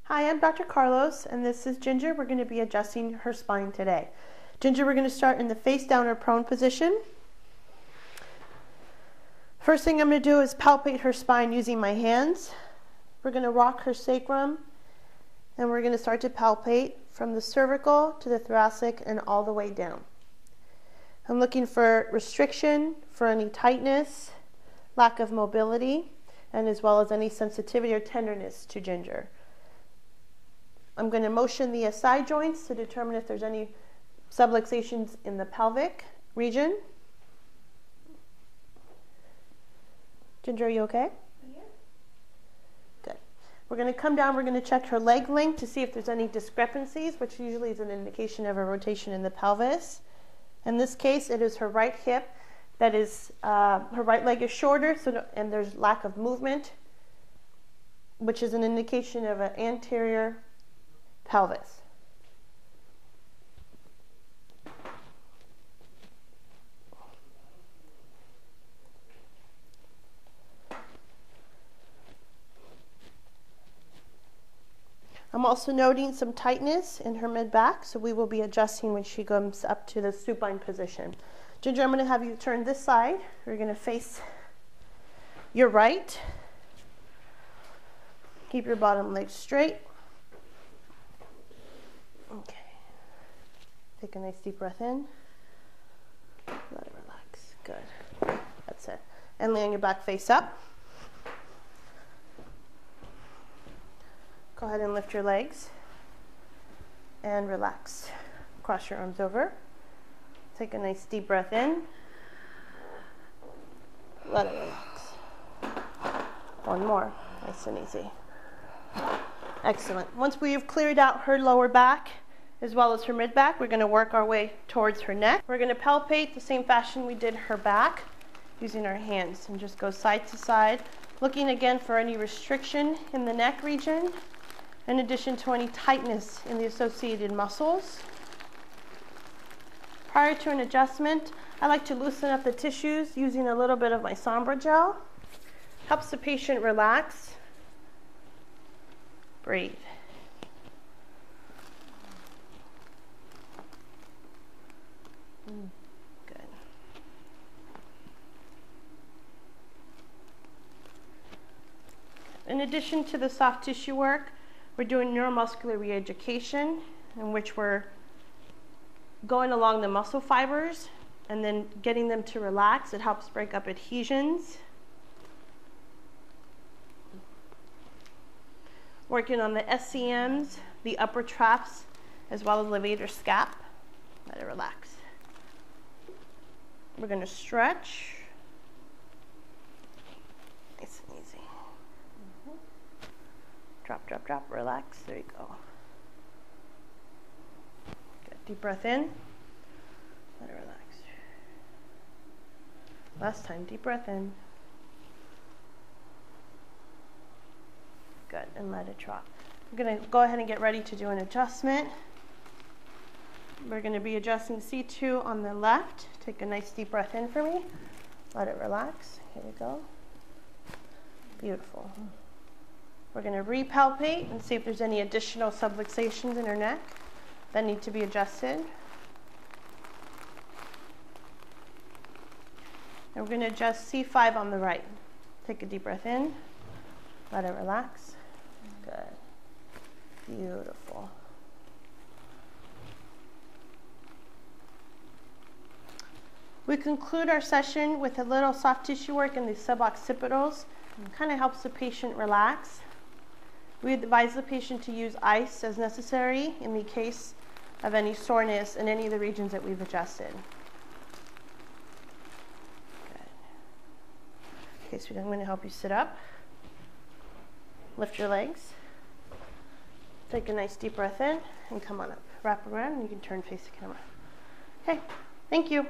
Hi, I'm Dr. Carlos, and this is Ginger. We're going to be adjusting her spine today. Ginger, we're going to start in the face down or prone position. First thing I'm going to do is palpate her spine using my hands. We're going to rock her sacrum, and we're going to start to palpate from the cervical to the thoracic and all the way down. I'm looking for restriction, for any tightness, lack of mobility, and as well as any sensitivity or tenderness to Ginger. I'm going to motion the SI joints to determine if there's any subluxations in the pelvic region. Ginger, are you okay? Yeah. Good. We're going to come down, we're going to check her leg length to see if there's any discrepancies, which usually is an indication of a rotation in the pelvis. In this case, it is her right hip that is, her right leg is shorter, and there's lack of movement, which is an indication of an anterior pelvis. I'm also noting some tightness in her mid-back, so we will be adjusting when she comes up to the supine position. Ginger, I'm going to have you turn this side. We're going to face your right. Keep your bottom leg straight. Okay. Take a nice deep breath in. Let it relax. Good. That's it. And lay on your back face up. Go ahead and lift your legs. And relax. Cross your arms over. Take a nice deep breath in. Let it relax. One more. Nice and easy. Excellent. Once we've cleared out her lower back, as well as her mid-back, we're going to work our way towards her neck. We're going to palpate the same fashion we did her back using our hands and just go side to side, looking again for any restriction in the neck region, in addition to any tightness in the associated muscles. Prior to an adjustment, I like to loosen up the tissues using a little bit of my Sombra gel. Helps the patient relax. Breathe. Good. In addition to the soft tissue work, we're doing neuromuscular re-education, in which we're going along the muscle fibers and then getting them to relax. It helps break up adhesions. Working on the SCMs, the upper traps, as well as levator scap. Let it relax. We're going to stretch. Nice and easy. Drop, drop, drop, relax. There you go. Good. Deep breath in. Let it relax. Last time, deep breath in. Good, and let it drop. We're going to go ahead and get ready to do an adjustment. We're going to be adjusting C2 on the left. Take a nice deep breath in for me. Let it relax. Here we go. Beautiful. We're going to repalpate and see if there's any additional subluxations in her neck that need to be adjusted. And we're going to adjust C5 on the right. Take a deep breath in. Let it relax. Good. Beautiful. We conclude our session with a little soft tissue work in the suboccipitals. It kind of helps the patient relax. We advise the patient to use ice as necessary in the case of any soreness in any of the regions that we've adjusted. Good. Okay, so I'm going to help you sit up. Lift your legs. Take a nice deep breath in and come on up. Wrap around and you can turn face the camera. Okay, thank you.